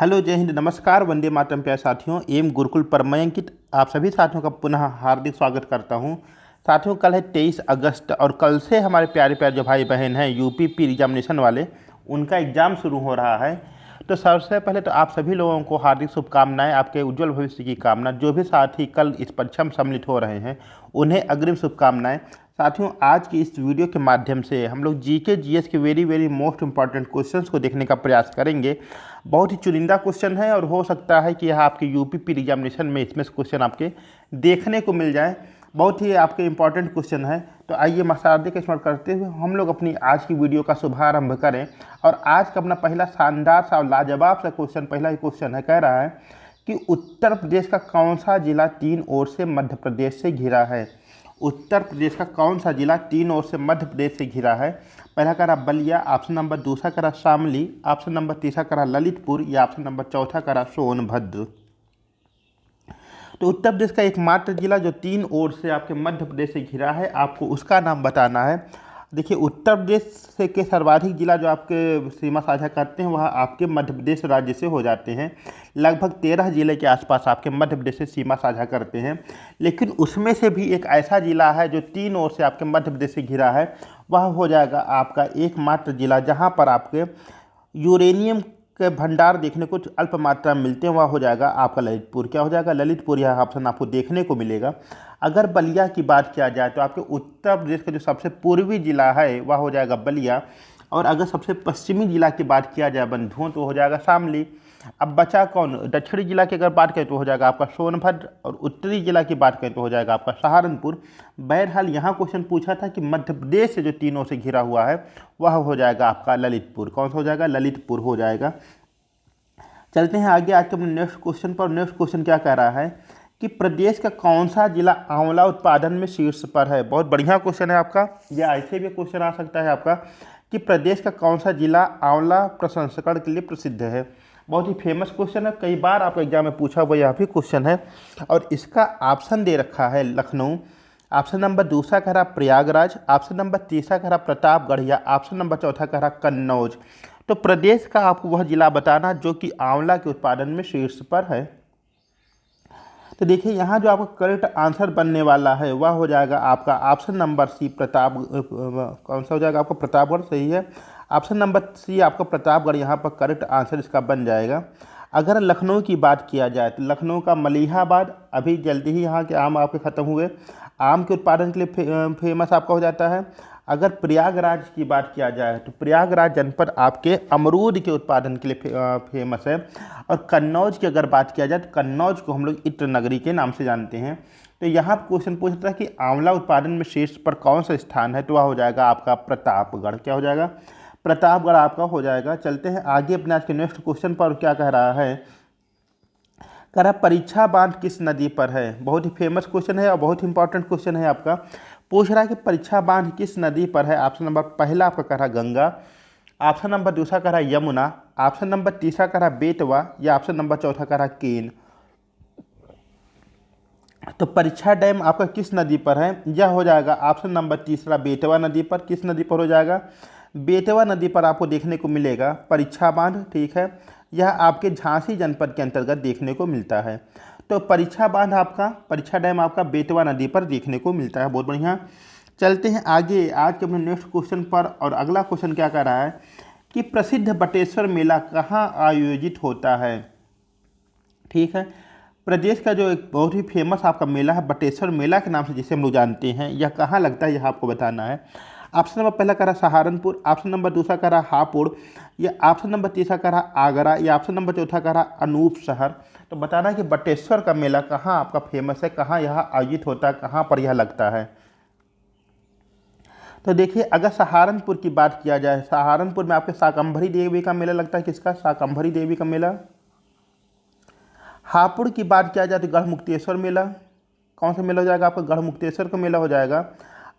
Hello, जय हिंद, नमस्कार, वंदे मातरम। प्यारे साथियों, एम गुरुकुल पर मैं अंकित आप सभी साथियों का पुनः हार्दिक स्वागत करता हूं। साथियों, कल है 23 अगस्त और कल से हमारे प्यारे प्यारे जो भाई बहन हैं यूपी पी एग्जामिनेशन वाले, उनका एग्ज़ाम शुरू हो रहा है। तो सबसे पहले तो आप सभी लोगों को हार्दिक शुभकामनाएं, आपके उज्जवल भविष्य की कामना। जो भी साथी कल इस परीक्षा में सम्मिलित हो रहे हैं उन्हें अग्रिम शुभकामनाएं। साथियों, आज की इस वीडियो के माध्यम से हम लोग जीके जीएस के वेरी मोस्ट इंपॉर्टेंट क्वेश्चंस को देखने का प्रयास करेंगे। बहुत ही चुनिंदा क्वेश्चन है और हो सकता है कि यह आपके यूपी पी एग्जामिनेशन में इसमें से क्वेश्चन आपके देखने को मिल जाए। बहुत ही आपके इंपॉर्टेंट क्वेश्चन है। तो आइए मसादे का इस्तेमाल करते हुए हम लोग अपनी आज की वीडियो का शुभारंभ करें। और आज का अपना पहला शानदार सा लाजवाब सा क्वेश्चन, पहला ही क्वेश्चन है, कह रहा है कि उत्तर प्रदेश का कौन सा जिला तीन ओर से मध्य प्रदेश से घिरा है। उत्तर प्रदेश का कौन सा जिला तीन ओर से मध्य प्रदेश से घिरा है। पहला करा बलिया, ऑप्शन नंबर दूसरा करा शामली, ऑप्शन नंबर तीसरा करा ललितपुर या ऑप्शन नंबर चौथा करा सोनभद्र। तो उत्तर प्रदेश का एकमात्र जिला जो तीन ओर से आपके मध्य प्रदेश से घिरा है, आपको उसका नाम बताना है। देखिए, उत्तर प्रदेश से के सर्वाधिक जिला जो आपके सीमा साझा करते हैं वह आपके मध्य प्रदेश राज्य से हो जाते हैं। लगभग 13 जिले के आसपास आपके मध्य प्रदेश से सीमा साझा करते हैं। लेकिन उसमें से भी एक ऐसा जिला है जो तीन ओर से आपके मध्य प्रदेश से घिरा है, वह हो जाएगा आपका एकमात्र जिला जहाँ पर आपके यूरेनियम के भंडार देखने को अल्प मात्रा में मिलते हैं, वह हो जाएगा आपका ललितपुर। क्या हो जाएगा? ललितपुर। यह ऑप्शन आपको देखने को मिलेगा। अगर बलिया की बात किया जाए तो आपके उत्तर प्रदेश का जो सबसे पूर्वी जिला है वह हो जाएगा बलिया। और अगर सबसे पश्चिमी जिला की बात किया जाए बंधुओं तो हो जाएगा शामली। अब बचा कौन? दक्षिणी जिला की अगर बात करें तो हो जाएगा आपका सोनभद्र, और उत्तरी जिला की बात करें तो हो जाएगा आपका सहारनपुर। बहरहाल यहाँ क्वेश्चन पूछा था कि मध्य प्रदेश से जो तीनों से घिरा हुआ है वह हो जाएगा आपका ललितपुर। कौन सा हो जाएगा? ललितपुर हो जाएगा। चलते हैं आगे आज के अपने नेक्स्ट क्वेश्चन पर। नेक्स्ट क्वेश्चन क्या कह रहा है कि प्रदेश का कौन सा जिला आंवला उत्पादन में शीर्ष पर है। बहुत बढ़िया क्वेश्चन है आपका। या ऐसे भी क्वेश्चन आ सकता है आपका कि प्रदेश का कौन सा जिला आंवला प्रसंस्करण के लिए प्रसिद्ध है। बहुत ही फेमस क्वेश्चन है, कई बार आपके एग्जाम में पूछा हुआ यह भी क्वेश्चन है। और इसका ऑप्शन दे रखा है लखनऊ, ऑप्शन नंबर दूसरा कह रहा प्रयागराज, ऑप्शन नंबर तीसरा कह रहा प्रतापगढ़ या ऑप्शन नंबर चौथा कह रहा कन्नौज। तो प्रदेश का आपको वह जिला बताना जो कि आंवला के उत्पादन में शीर्ष पर है। तो देखिए, यहाँ जो आपका करेक्ट आंसर बनने वाला है वह हो जाएगा आपका ऑप्शन नंबर सी प्रताप। कौन सा हो जाएगा आपका? प्रतापगढ़। सही है। ऑप्शन नंबर सी आपका प्रतापगढ़ यहाँ पर करेक्ट आंसर इसका बन जाएगा। अगर लखनऊ की बात किया जाए तो लखनऊ का मलिहाबाद, अभी जल्दी ही यहाँ के आम आपके ख़त्म हुए, आम के उत्पादन के लिए फेमस आपका हो जाता है। अगर प्रयागराज की बात किया जाए तो प्रयागराज जनपद आपके अमरूद के उत्पादन के लिए फेमस है। और कन्नौज की अगर बात किया जाए तो कन्नौज को हम लोग इत्र नगरी के नाम से जानते हैं। तो यहाँ क्वेश्चन पूछ रहा है कि आंवला उत्पादन में शीर्ष पर कौन सा स्थान है, तो वह हो जाएगा आपका प्रतापगढ़। क्या हो जाएगा? प्रतापगढ़ आपका हो जाएगा। चलते हैं आगे अपने आज के नेक्स्ट क्वेश्चन पर। क्या कह रहा है? कह रहा परीक्षा बांध किस नदी पर है। बहुत ही फेमस क्वेश्चन है और बहुत ही इंपॉर्टेंट क्वेश्चन है आपका। पूछ रहा है कि परीक्षा बांध किस नदी पर है। ऑप्शन नंबर पहला आपका कह रहा गंगा, ऑप्शन नंबर दूसरा कह रहा यमुना, ऑप्शन नंबर तीसरा कह रहा बेतवा या ऑप्शन नंबर चौथा कह रहा केन। तो परीक्षा डैम आपका किस नदी पर है? यह हो जाएगा ऑप्शन नंबर तीसरा बेतवा नदी पर। किस नदी पर हो जाएगा? बेतवा नदी पर आपको देखने को मिलेगा परीक्षा बांध। ठीक है, यह आपके झांसी जनपद के अंतर्गत देखने को मिलता है। तो परीक्षा बांध आपका, परीक्षा डैम आपका बेतवा नदी पर देखने को मिलता है। बहुत बढ़िया। चलते हैं आगे आज के अपने नेक्स्ट क्वेश्चन पर। और अगला क्वेश्चन क्या कह रहा है कि प्रसिद्ध बटेश्वर मेला कहाँ आयोजित होता है। ठीक है, प्रदेश का जो एक बहुत ही फेमस आपका मेला है बटेश्वर मेला के नाम से जिसे हम लोग जानते हैं, यह कहाँ लगता है यह आपको बताना है। ऑप्शन नंबर पहला कह रहा सहारनपुर, ऑप्शन नंबर दूसरा कह रहा हापुड़ या ऑप्शन नंबर तीसरा कह रहा आगरा या ऑप्शन नंबर चौथा कह रहा अनूप शहर। तो बताना है कि बटेश्वर का मेला कहाँ आपका फेमस है, कहाँ यह आयोजित होता है, कहाँ पर यह लगता है। तो देखिए, अगर सहारनपुर की बात किया जाए, सहारनपुर में आपके शाकंभरी देवी का मेला लगता है। किसका? शाकंभरी देवी का मेला। हापुड़ की बात किया जाए तो गढ़मुक्तेश्वर मेला। कौन सा मेला हो जाएगा आपका? गढ़मुक्तेश्वर का मेला हो जाएगा।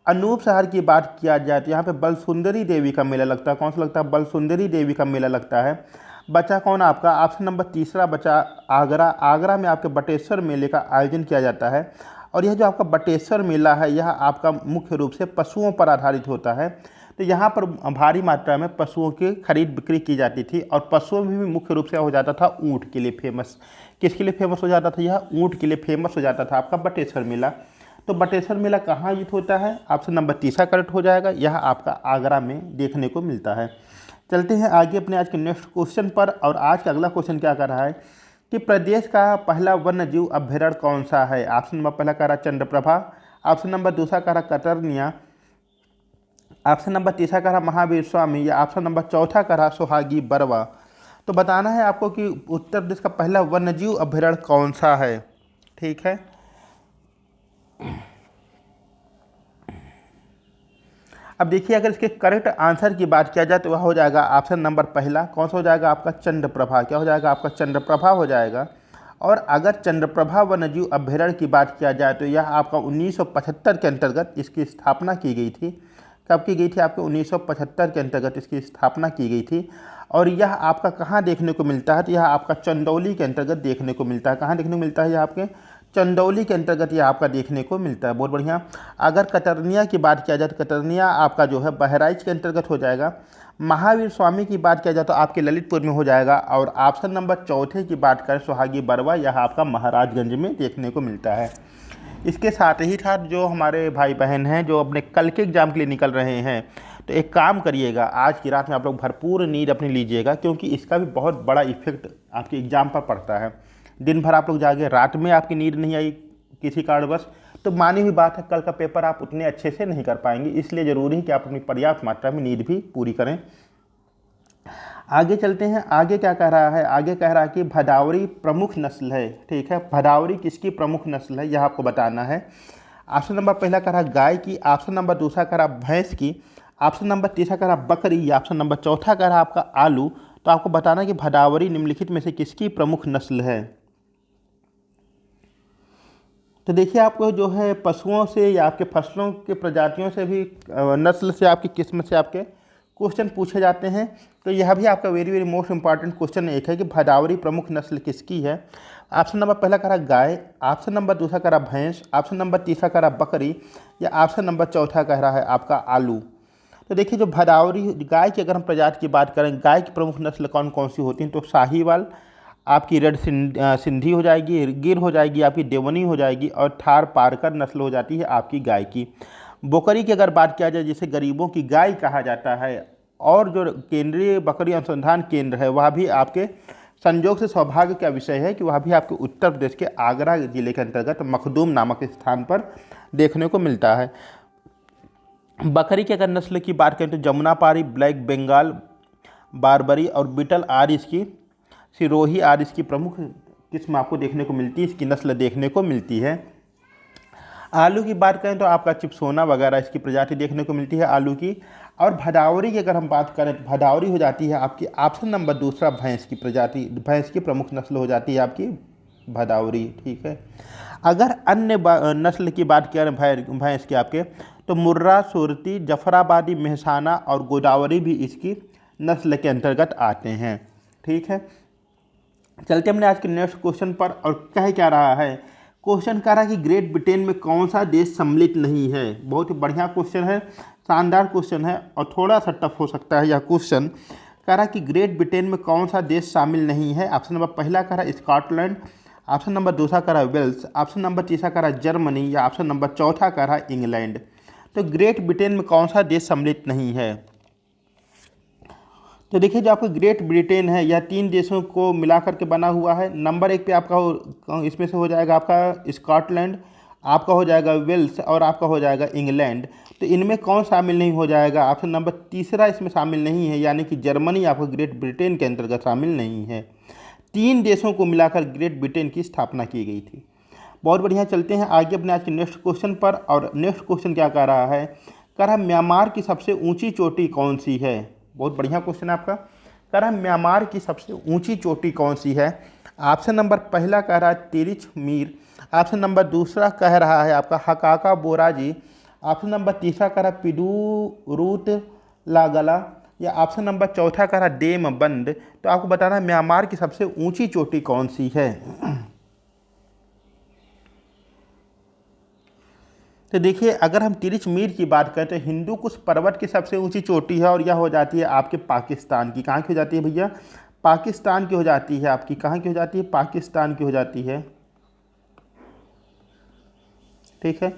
अनूप शहर की बात किया जाए तो यहाँ पे बलसुंदरी देवी का मेला लगता है। कौन सा लगता है? बलसुंदरी देवी का मेला लगता है। बचा कौन आपका? ऑप्शन नंबर तीसरा बचा आगरा। आगरा में आपके बटेश्वर मेले का आयोजन किया जाता है। और यह जो आपका बटेश्वर मेला है यह आपका मुख्य रूप से पशुओं पर आधारित होता है। तो यहाँ पर भारी मात्रा में पशुओं की खरीद बिक्री की जाती थी और पशुओं में भी मुख्य रूप से हो जाता था ऊँट के लिए फेमस। किसके लिए फेमस हो जाता था? यह ऊँट के लिए फेमस हो जाता था आपका बटेश्वर मेला। तो बटेश्वर मेला कहाँ आयोजित होता है? ऑप्शन नंबर तीसरा करेक्ट हो जाएगा। यह आपका आगरा में देखने को मिलता है। चलते हैं आगे अपने आज के नेक्स्ट क्वेश्चन पर। और आज का अगला क्वेश्चन क्या कर रहा है कि प्रदेश का पहला वन्य जीव अभ्यारण्य कौन सा है? ऑप्शन नंबर पहला कह रहा चंद्रप्रभा, ऑप्शन नंबर दूसरा कह रहा कतरनिया, ऑप्शन नंबर तीसरा कह रहा महावीर स्वामी, या ऑप्शन नंबर चौथा कह रहा सुहागी बरवा। तो बताना है आपको कि उत्तर प्रदेश का पहला वन्य जीव अभ्यारण्य कौन सा है। ठीक है, अब देखिए अगर इसके करेक्ट आंसर की बात किया जाए तो वह हो जाएगा ऑप्शन नंबर पहला। कौन सा हो जाएगा आपका? चंद्रप्रभा। क्या हो जाएगा आपका? चंद्रप्रभा हो जाएगा। और अगर चंद्रप्रभा वन्यजीव अभ्यारण्य की बात किया जाए तो यह आपका 1975 के अंतर्गत इसकी स्थापना की गई थी। कब की गई थी? आपके 1975 के अंतर्गत इसकी स्थापना की गई थी। और यह आपका कहाँ देखने को मिलता है? तो यह आपका चंदौली के अंतर्गत देखने को मिलता है। कहाँ देखने को मिलता है? यह आपके चंदौली के अंतर्गत यह आपका देखने को मिलता है। बहुत बढ़िया। अगर कतरनिया की बात किया जाए तो कतरनिया आपका जो है बहराइच के अंतर्गत हो जाएगा। महावीर स्वामी की बात किया जाए तो आपके ललितपुर में हो जाएगा। और ऑप्शन नंबर चौथे की बात करें सुहागी बरवा, यह आपका महाराजगंज में देखने को मिलता है। इसके साथ ही साथ जो हमारे भाई बहन हैं जो अपने कल के एग्ज़ाम के लिए निकल रहे हैं, तो एक काम करिएगा, आज की रात में आप लोग भरपूर नींद अपनी लीजिएगा, क्योंकि इसका भी बहुत बड़ा इफेक्ट आपके एग्ज़ाम पर पड़ता है। दिन भर आप लोग जागे, रात में आपकी नींद नहीं आई किसी कारणवश, तो मानी हुई बात है कल का पेपर आप उतने अच्छे से नहीं कर पाएंगे। इसलिए ज़रूरी है कि आप अपनी पर्याप्त मात्रा में नींद भी पूरी करें। आगे चलते हैं। आगे क्या कह रहा है? आगे कह रहा है कि भदावरी प्रमुख नस्ल है। ठीक है, भदावरी किसकी प्रमुख नस्ल है यह आपको बताना है। ऑप्शन नंबर पहला कह रहा गाय की, ऑप्शन नंबर दूसरा कह रहा भैंस की, ऑप्शन नंबर तीसरा कह रहा बकरी, या ऑप्शन नंबर चौथा कह रहा आपका आलू। तो आपको बताना है कि भदावरी निम्नलिखित में से किसकी प्रमुख नस्ल है। तो देखिए आपको जो है पशुओं से या आपके फसलों के प्रजातियों से भी नस्ल से आपकी किस्म से आपके क्वेश्चन पूछे जाते हैं। तो यह भी आपका very very most important question एक है कि भदावरी प्रमुख नस्ल किसकी है। ऑप्शन नंबर पहला कह रहा गाय, ऑप्शन नंबर दूसरा कह रहा भैंस, ऑप्शन नंबर तीसरा कह रहा बकरी, या ऑप्शन नंबर चौथा कह रहा है आपका आलू। तो देखिए जो भदावरी गाय की अगर हम प्रजाति की बात करें, गाय की प्रमुख नस्ल कौन कौन सी होती हैं, तो साहीवाल, आपकी रेड सिंधी हो जाएगी, गिर हो जाएगी, आपकी देवनी हो जाएगी, और थार पारकर नस्ल हो जाती है आपकी गाय की। बोकरी की अगर बात किया जाए जिसे गरीबों की गाय कहा जाता है, और जो केंद्रीय बकरी अनुसंधान केंद्र है वह भी आपके संयोग से सौभाग्य का विषय है कि वह भी आपके उत्तर प्रदेश के आगरा जिले के अंतर्गत मखदूम नामक स्थान पर देखने को मिलता है। बकरी की अगर नस्ल की बात करें तो जमुनापारी, ब्लैक बंगाल, बारबरी और बीटल आदि इसकी, सिरोही आदि इसकी प्रमुख किस्म आपको देखने को मिलती है, इसकी नस्ल देखने को मिलती है। आलू की बात करें तो आपका चिपसोना वगैरह इसकी प्रजाति देखने को मिलती है आलू की। और भदावरी की अगर हम बात करें तो भदावरी हो जाती है आपकी ऑप्शन नंबर दूसरा भैंस की प्रजाति, भैंस की प्रमुख नस्ल हो जाती है आपकी भदावरी। ठीक है, अगर अन्य नस्ल की बात करें भैंस की आपके, तो मुर्रा, सुरती, जफराबादी, मेहसाना और गोदावरी भी इसकी नस्ल के अंतर्गत आते हैं। ठीक है, चलते हमने आज के नेक्स्ट क्वेश्चन पर। और कह क्या रहा है? क्वेश्चन कह रहा है कि ग्रेट ब्रिटेन में कौन सा देश सम्मिलित नहीं है। बहुत ही बढ़िया क्वेश्चन है, शानदार क्वेश्चन है, और थोड़ा सा टफ हो सकता है यह क्वेश्चन। कह रहा है कि ग्रेट ब्रिटेन में कौन सा देश शामिल नहीं है। ऑप्शन नंबर पहला कह रहा है स्कॉटलैंड, ऑप्शन नंबर दूसरा कह रहा है वेल्स, ऑप्शन नंबर तीसरा कह रहा है जर्मनी, या ऑप्शन नंबर चौथा कह रहा है इंग्लैंड। तो ग्रेट ब्रिटेन में कौन सा देश सम्मिलित नहीं है? तो देखिए जो आपका ग्रेट ब्रिटेन है यह 3 देशों को मिलाकर के बना हुआ है। नंबर 1 पे आपका इसमें से हो जाएगा आपका स्कॉटलैंड, आपका हो जाएगा वेल्स, और आपका हो जाएगा इंग्लैंड। तो इनमें कौन शामिल नहीं हो जाएगा? ऑप्शन नंबर तीसरा इसमें शामिल नहीं है, यानी कि जर्मनी आपका ग्रेट ब्रिटेन के अंतर्गत शामिल नहीं है। 3 देशों को मिलाकर ग्रेट ब्रिटेन की स्थापना की गई थी। बहुत बढ़िया, चलते हैं आगे अपने आज के नेक्स्ट क्वेश्चन पर। और नेक्स्ट क्वेश्चन क्या कह रहा है? कह रहा है म्यांमार की सबसे ऊंची चोटी कौन सी है। बहुत बढ़िया क्वेश्चन है आपका। कह रहा है म्यांमार की सबसे ऊंची चोटी कौन सी है। ऑप्शन नंबर पहला कह रहा है तिरिच मीर, ऑप्शन नंबर दूसरा कह रहा है आपका हकाका बोराजी, ऑप्शन नंबर तीसरा कह रहा है पिडूरूत लागला, या ऑप्शन नंबर चौथा कह रहा है डेम बंद। तो आपको बताना है म्यांमार की सबसे ऊंची चोटी कौन सी है। तो देखिए, अगर हम तिरिच मीर की बात करें तो हिंदू कुश पर्वत की सबसे ऊंची चोटी है और यह हो जाती है आपके पाकिस्तान की। कहाँ की हो जाती है भैया? पाकिस्तान की हो जाती है आपकी। कहाँ की हो जाती है? पाकिस्तान की हो जाती है। ठीक है।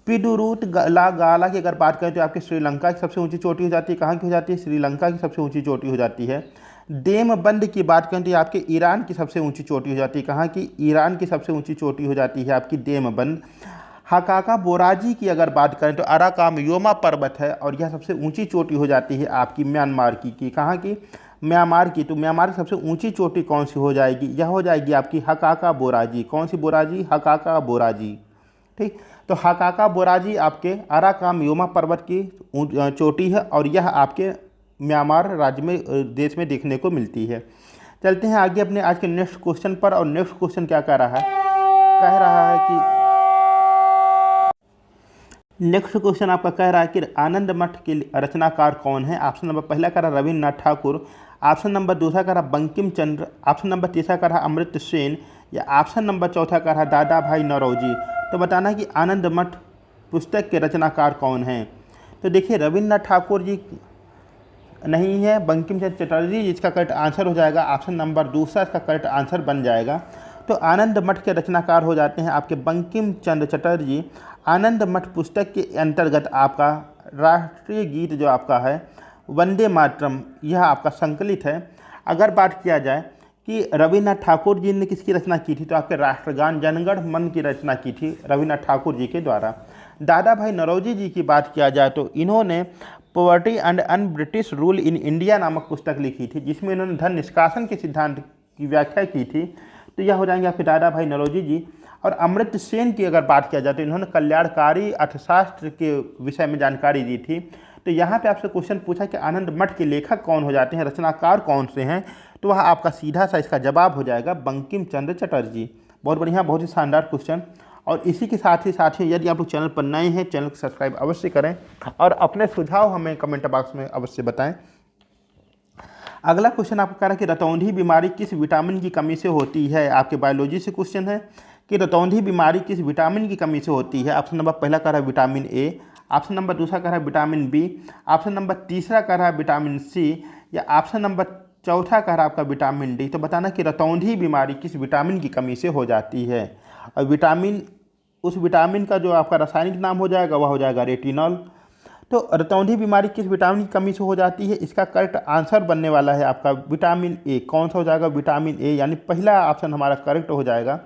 पिडुरुत ला गाला की अगर बात करें तो आपके श्रीलंका की सबसे ऊंची चोटी हो जाती है। कहाँ की हो जाती है? श्रीलंका की सबसे ऊंची चोटी हो जाती है। देमबंद की बात करें तो ये आपके ईरान की सबसे ऊंची चोटी हो जाती है। कहाँ की? ईरान की सबसे ऊंची चोटी हो जाती है आपकी देमबंद। हकाका बोराजी की अगर बात करें तो अराकामयोमा पर्वत है और यह सबसे ऊंची चोटी हो जाती है आपकी म्यांमार की। कहाँ की? म्यांमार की। तो म्यांमार की सबसे ऊंची चोटी कौन सी हो जाएगी? यह हो जाएगी आपकी हकाका बोराजी। कौन सी बोराजी? हकाका बोराजी। ठीक। तो हकाका बोराजी आपके अराकामयोमा पर्वत की चोटी है और यह आपके म्यांमार राज्य में देश में देखने को मिलती है। चलते हैं आगे अपने आज के नेक्स्ट क्वेश्चन पर। और नेक्स्ट क्वेश्चन क्या कह रहा है? कह रहा है कि नेक्स्ट क्वेश्चन आपका कह रहा है कि आनंद मठ के रचनाकार कौन है? ऑप्शन नंबर पहला कह रहा रविन्द्रनाथ ठाकुर, ऑप्शन नंबर दूसरा कह रहा बंकिम चंद्र, ऑप्शन नंबर तीसरा कह रहा अमृत सेन, या ऑप्शन नंबर चौथा कह रहा दादा भाई नौरोजी। तो बताना कि आनंद मठ पुस्तक के रचनाकार कौन हैं। तो देखिए, रविन्द्रनाथ ठाकुर जी नहीं है, बंकिम चंद्र चटर्जी इसका करेक्ट आंसर हो जाएगा। ऑप्शन नंबर दूसरा इसका करेक्ट आंसर बन जाएगा। तो आनंद मठ के रचनाकार हो जाते हैं आपके बंकिम चंद्र चटर्जी। आनंद मठ पुस्तक के अंतर्गत आपका राष्ट्रीय गीत जो आपका है वंदे मातरम, यह आपका संकलित है। अगर बात किया जाए कि रविन्द्रनाथ ठाकुर जी ने किसकी रचना की थी, तो आपके राष्ट्रगान जनगण मन की रचना की थी रविन्द्रनाथ ठाकुर जी के द्वारा। दादा भाई नौरोजी जी की बात किया जाए तो इन्होंने poverty and un British rule in India नामक पुस्तक लिखी थी, जिसमें इन्होंने धन निष्कासन के सिद्धांत की व्याख्या की थी। तो यह हो जाएंगे आपके दादा भाई नौरोजी जी। और अमृत सेन की अगर बात किया जाए तो इन्होंने कल्याणकारी अर्थशास्त्र के विषय में जानकारी दी थी। तो यहाँ पे आपसे क्वेश्चन पूछा कि आनंद मठ के लेखक कौन हो जाते हैं, रचनाकार कौन से हैं, तो वह आपका सीधा सा इसका जवाब हो जाएगा बंकिम चंद्र चटर्जी। बहुत बढ़िया, बहुत ही शानदार क्वेश्चन। और इसी के साथ ही यदि आप लोग चैनल पर नए हैं, चैनल को सब्सक्राइब अवश्य करें और अपने सुझाव हमें कमेंट बॉक्स में अवश्य बताएं। अगला क्वेश्चन आपको कह रहा है कि रतौंधी बीमारी किस विटामिन की कमी से होती है। आपके बायोलॉजी से क्वेश्चन है कि रतौंधी बीमारी किस विटामिन की कमी से होती है। ऑप्शन नंबर पहला कह रहा है विटामिन ए, ऑप्शन नंबर दूसरा कह रहा है विटामिन बी, ऑप्शन नंबर तीसरा कह रहा है विटामिन सी, या ऑप्शन नंबर चौथा कह रहा है आपका विटामिन डी। तो बताना कि रतौंधी बीमारी किस विटामिन की कमी से हो जाती है। और विटामिन, उस विटामिन का जो आपका रासायनिक नाम हो जाएगा वह हो जाएगा रेटिनॉल। तो रतौंधी बीमारी किस विटामिन की कमी से हो जाती है, इसका करेक्ट आंसर बनने वाला है आपका विटामिन ए। कौन सा हो जाएगा? विटामिन ए, यानी पहला ऑप्शन हमारा करेक्ट हो जाएगा।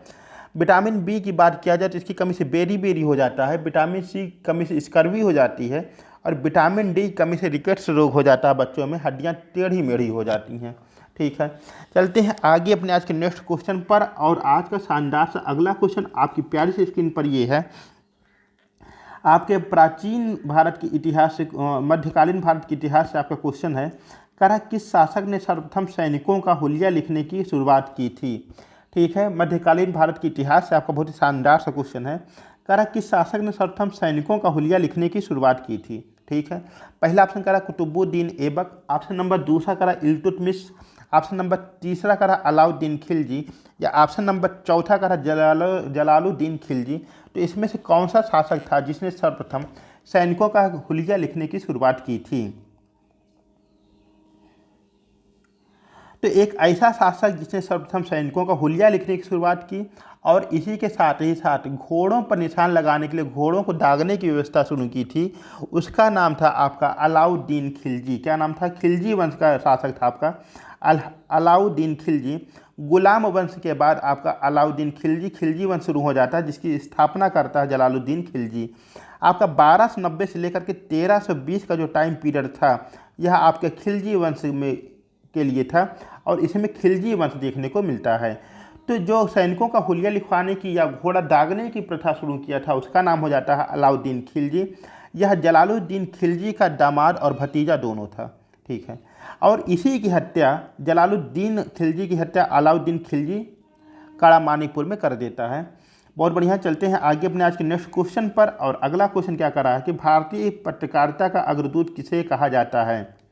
विटामिन बी की बात किया जाए तो इसकी कमी से बेरी बेरी हो जाता है। विटामिन सी कमी से स्कर्वी हो जाती है। और विटामिन डी कमी से रिकेट्स रोग हो जाता है, बच्चों में हड्डियाँ टेढ़ी मेढ़ी हो जाती हैं। ठीक है, चलते हैं आगे अपने आज के नेक्स्ट क्वेश्चन पर। और आज का शानदार सा अगला क्वेश्चन आपकी प्यारी सी स्क्रीन पर ये है। आपके प्राचीन भारत के इतिहास से, मध्यकालीन भारत के इतिहास से आपका क्वेश्चन है। कह रहा किस शासक ने सर्वप्रथम सैनिकों का हुलिया लिखने की शुरुआत की थी। ठीक है, मध्यकालीन भारत के इतिहास से आपका बहुत ही शानदार सा क्वेश्चन है। कह रहा किस शासक ने सर्वप्रथम सैनिकों का हुलिया लिखने की शुरुआत की थी। ठीक है, पहला ऑप्शन कह रहा कुतुबुद्दीन ऐबक, ऑप्शन नंबर दूसरा कह रहा इल्तुतमिश, ऑप्शन नंबर तीसरा कह रहा अलाउद्दीन खिलजी, या ऑप्शन नंबर चौथा कह रहा जलालुद्दीन खिलजी। तो इसमें से कौन सा शासक था जिसने सर्वप्रथम सैनिकों का हुलिया लिखने की शुरुआत की थी। तो एक ऐसा शासक जिसने सर्वप्रथम सैनिकों का हुलिया लिखने की शुरुआत की और इसी के साथ ही साथ घोड़ों पर निशान लगाने के लिए घोड़ों को दागने की व्यवस्था शुरू की थी, उसका नाम था आपका अलाउद्दीन खिलजी। क्या नाम था? खिलजी वंश का शासक था आपका अलाउद्दीन खिलजी। गुलाम वंश के बाद आपका अलाउद्दीन खिलजी वंश शुरू हो जाता है, जिसकी स्थापना करता है जलालुद्दीन खिलजी। आपका 1290 से लेकर के 1320 का जो टाइम पीरियड था, यह आपके खिलजी वंश में के लिए था और इसमें खिलजी वंश देखने को मिलता है। तो जो सैनिकों का हुलिया लिखवाने की या घोड़ा दागने की प्रथा शुरू किया था, उसका नाम हो जाता है अलाउद्दीन खिलजी। यह जलालुद्दीन खिलजी का दामाद और भतीजा दोनों था। ठीक है, और इसी की हत्या, जलालुद्दीन खिलजी की हत्या अलाउद्दीन खिलजी काड़ामानीपुर में कर देता है। बहुत बढ़िया, चलते हैं आगे अपने आज के नेक्स्ट क्वेश्चन पर। और अगला क्वेश्चन क्या कर रहा है कि भारतीय पत्रकारिता का अग्रदूत किसे कहा जाता है।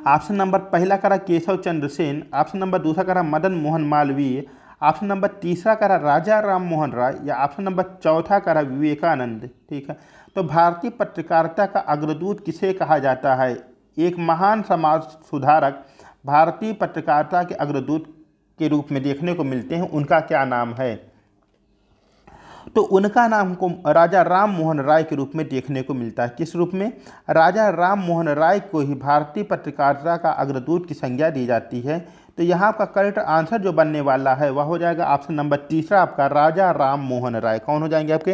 ऑप्शन नंबर पहला करा केशव चंद्र सेन, ऑप्शन नंबर दूसरा करा मदन मोहन मालवीय, ऑप्शन नंबर तीसरा कह रहा राजा राम मोहन राय, या ऑप्शन नंबर चौथा कह रहा विवेकानंद। ठीक है, तो भारतीय पत्रकारिता का अग्रदूत किसे कहा जाता है? एक महान समाज सुधारक भारतीय पत्रकारिता के अग्रदूत के रूप में देखने को मिलते हैं, उनका क्या नाम है? तो उनका नाम हमको राजा राम मोहन राय के रूप में देखने को मिलता है। किस रूप में? राजा राम मोहन राय को ही भारतीय पत्रकारिता का अग्रदूत की संज्ञा दी जाती है। तो यहाँ आपका करेक्ट आंसर जो बनने वाला है वह हो जाएगा ऑप्शन नंबर तीसरा आपका राजा राम मोहन राय। कौन हो जाएंगे आपके?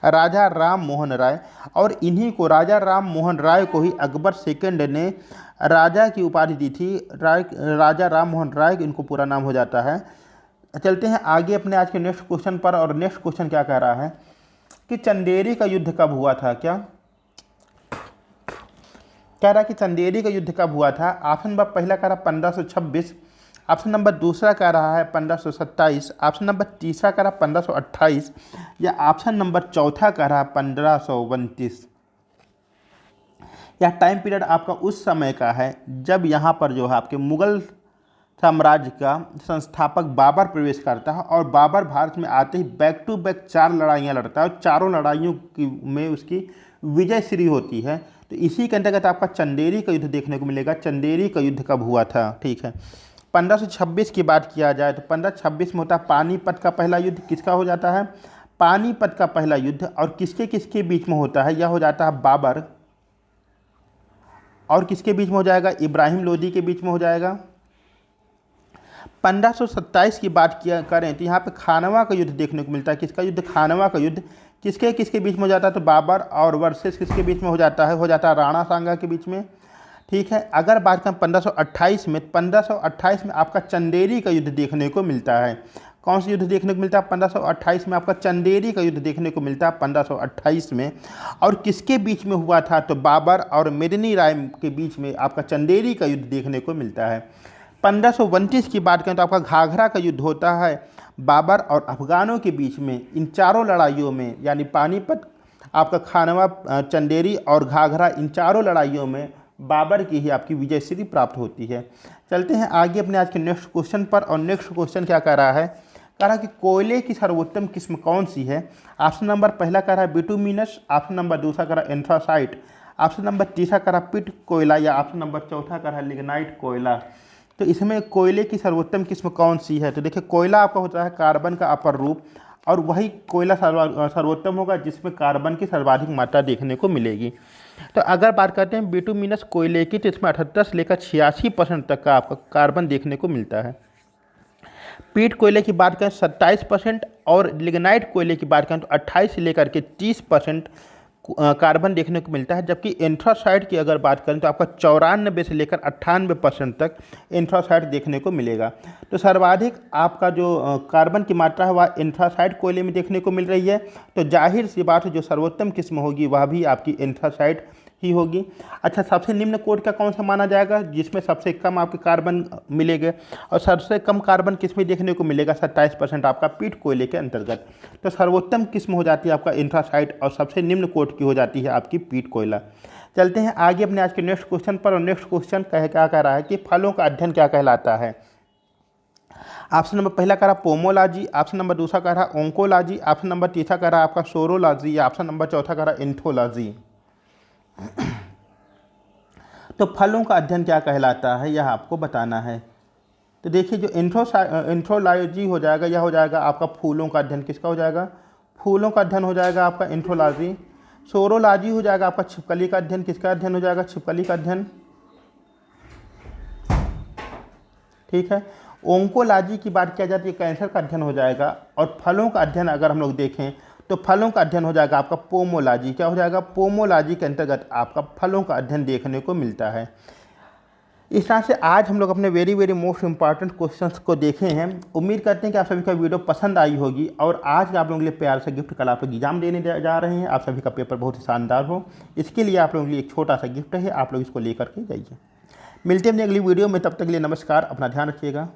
राजा राम मोहन राय। और इन्हीं को राजा राम मोहन राय को ही अकबर सेकंड ने राजा की उपाधि दी थी। राजा राम मोहन राय इनको पूरा नाम हो जाता है। चलते हैं आगे अपने आज के नेक्स्ट क्वेश्चन पर। और नेक्स्ट क्वेश्चन क्या कह रहा है कि चंदेरी का युद्ध कब हुआ था? क्या कह रहा है कि चंदेरी का युद्ध कब हुआ था? ऑप्शन नंबर पहला कह रहा 1526, ऑप्शन नंबर दूसरा कह रहा है 1527, ऑप्शन नंबर तीसरा कह रहा 1528, या ऑप्शन नंबर चौथा कह रहा 1529। यह टाइम पीरियड आपका उस समय का है जब यहाँ पर जो है आपके मुगल साम्राज्य का संस्थापक बाबर प्रवेश करता है, और बाबर भारत में आते ही बैक टू बैक 4 लड़ाइयाँ लड़ता है, और चारों लड़ाइयों की में उसकी विजय श्री होती है। तो इसी के अंतर्गत आपका चंदेरी का युद्ध देखने को मिलेगा। चंदेरी का युद्ध कब हुआ था? ठीक है, 1526 की बात किया जाए तो 1526 में होता है पानीपत का पहला युद्ध। किसका हो जाता है? पानीपत का पहला युद्ध। और किसके किसके बीच में होता है? यह हो जाता है बाबर और किसके बीच में हो जाएगा? इब्राहिम लोदी के बीच में हो जाएगा। 1527 की बात किया करें तो यहाँ पे खानवा का युद्ध देखने को मिलता है। किसका युद्ध? खानवा का युद्ध। किसके किसके बीच में हो जाता है? तो बाबर और वर्सेस किसके बीच में हो जाता है? हो जाता है राणा सांगा के बीच में। ठीक है, अगर बात करें 1528 में, 1528 में आपका चंदेरी का युद्ध देखने को मिलता है। कौन सा युद्ध देखने को मिलता है? 1528 में आपका चंदेरी का युद्ध देखने को मिलता है 1528 में। और किसके बीच में हुआ था? तो बाबर और मेदिनी राय के बीच में आपका चंदेरी का युद्ध देखने को मिलता है। 1529 की बात करें तो आपका घाघरा का युद्ध होता है बाबर और अफगानों के बीच में। इन चारों लड़ाइयों में, यानी पानीपत, आपका खानवा, चंदेरी और घाघरा, इन चारों लड़ाइयों में बाबर की ही आपकी विजयश्री प्राप्त होती है। चलते हैं आगे अपने आज के नेक्स्ट क्वेश्चन पर। और नेक्स्ट क्वेश्चन क्या कह रहा है? कह रहा है कि कोयले की सर्वोत्तम किस्म कौन सी है? ऑप्शन नंबर पहला कह रहा है बिटुमिनस, ऑप्शन नंबर दूसरा कह रहा है एंथ्रासाइट, ऑप्शन नंबर तीसरा कह रहा है पिट कोयला, या ऑप्शन नंबर चौथा कह रहा है लिग्नाइट कोयला। तो इसमें कोयले की सर्वोत्तम किस्म कौन सी है? तो देखिए, कोयला आपका होता है कार्बन का अपर रूप, और वही कोयला सर्वोत्तम होगा जिसमें कार्बन की सर्वाधिक मात्रा देखने को मिलेगी। तो अगर बात करते हैं बिटुमिनस कोयले की, तो इसमें 78 से लेकर 86% तक का आपका कार्बन देखने को मिलता है। पीट कोयले की बात करें 27%, और लिग्नाइट कोयले की बात करें तो 28 से लेकर के 30% कार्बन देखने को मिलता है। जबकि एंथ्रासाइड की अगर बात करें तो आपका 94 से लेकर 98% तक एंथ्रासाइड देखने को मिलेगा। तो सर्वाधिक आपका जो कार्बन की मात्रा है वह एंथ्रासाइड कोयले में देखने को मिल रही है। तो जाहिर सी बात है जो सर्वोत्तम किस्म होगी वह भी आपकी एंथ्रासाइड ही होगी। अच्छा, सबसे निम्न कोट का कौन सा माना जाएगा जिसमें सबसे कम आपके कार्बन मिलेंगे? और सबसे कम कार्बन किसमें देखने को मिलेगा? 27% आपका पीट कोयले के अंतर्गत। तो सर्वोत्तम किस्म हो जाती है आपका एंथ्रासाइट, और सबसे निम्न कोट की हो जाती है आपकी पीट कोयला। चलते हैं आगे अपने आज के नेक्स्ट क्वेश्चन पर। और नेक्स्ट क्वेश्चन क्या कह रहा है कि फलों का अध्ययन क्या कहलाता है? ऑप्शन नंबर पहला कह रहा पोमोलॉजी, ऑप्शन नंबर दूसरा कह रहा ओंकोलॉजी, ऑप्शन नंबर तीसरा कह रहा आपका सोरोलॉजी, या ऑप्शन नंबर चौथा कह रहा एंथोलॉजी। तो फलों का अध्ययन क्या कहलाता है यह आपको बताना है। तो देखिए, जो एंथ्रोलॉजी हो जाएगा यह हो जाएगा आपका फूलों का अध्ययन। किसका हो जाएगा? फूलों का अध्ययन हो जाएगा आपका एंथ्रोलॉजी। सोरोलॉजी हो जाएगा आपका छिपकली का अध्ययन। किसका अध्ययन हो जाएगा? छिपकली का अध्ययन। ठीक है। ओंकोलॉजी की बात किया जाती है, कैंसर का अध्ययन हो जाएगा। और फलों का अध्ययन अगर हम लोग देखें तो फलों का अध्ययन हो जाएगा आपका पोमोलॉजी। क्या हो जाएगा? पोमोलॉजी के अंतर्गत आपका फलों का अध्ययन देखने को मिलता है। इस तरह से आज हम लोग अपने वेरी मोस्ट इंपॉर्टेंट क्वेश्चंस को देखे हैं। उम्मीद करते हैं कि आप सभी का वीडियो पसंद आई होगी। और आज आप लोगों के लिए प्यार से गिफ्ट कल आप लोग एग्जाम देने जा रहे हैं। आप सभी का पेपर बहुत ही शानदार हो, इसके लिए आप लोगों के लिए एक छोटा सा गिफ्ट है, आप लोग इसको लेकर के जाइए। मिलते हैं अपनी अगली वीडियो में, तब तक के लिए नमस्कार, अपना ध्यान रखिएगा।